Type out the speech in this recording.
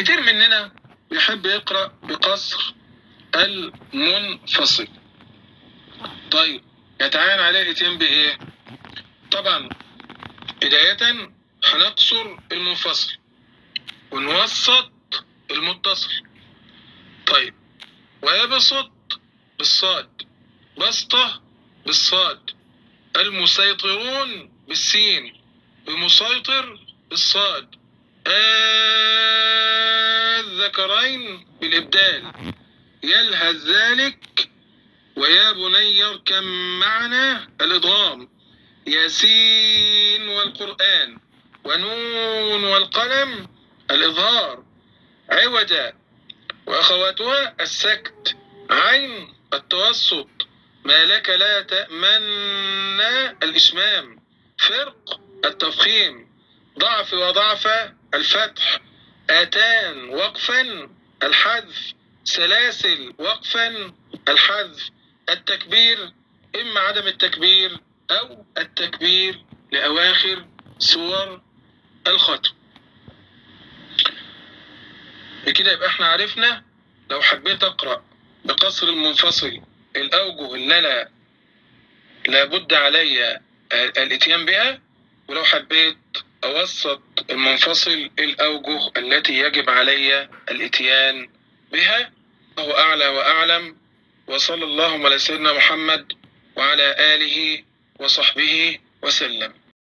كتير مننا بيحب يقرأ بقصر المنفصل. طيب يتعين عليه الاتيان بإيه؟ طبعا بداية هنقصر المنفصل ونوسط المتصل. طيب ويبسط بالصاد، بسطة بالصاد، المسيطرون بالسين، المسيطر بالصاد، الذكرين بالإبدال، يلهث ذلك، ويا بني اركب معنا الإضغام، ياسين والقرآن، ونون والقلم الإظهار، عوجا وأخواتها السكت، عين التوسط، ما لك لا تأمن الإشمام، فرق التفخيم، ضعف وضعف الفتح، آتان وقفا الحذف، سلاسل وقفا الحذف، التكبير إما عدم التكبير أو التكبير لأواخر سور الختم. بكده يبقى احنا عرفنا لو حبيت أقرأ بقصر المنفصل الأوجه اللي أنا لابد علي الاتيان بها، ولو حبيت أوسط المنفصل الأوجه التي يجب علي الاتيان بها. الله أعلى وأعلم، وصلى الله على سيدنا محمد وعلى آله وصحبه وسلم.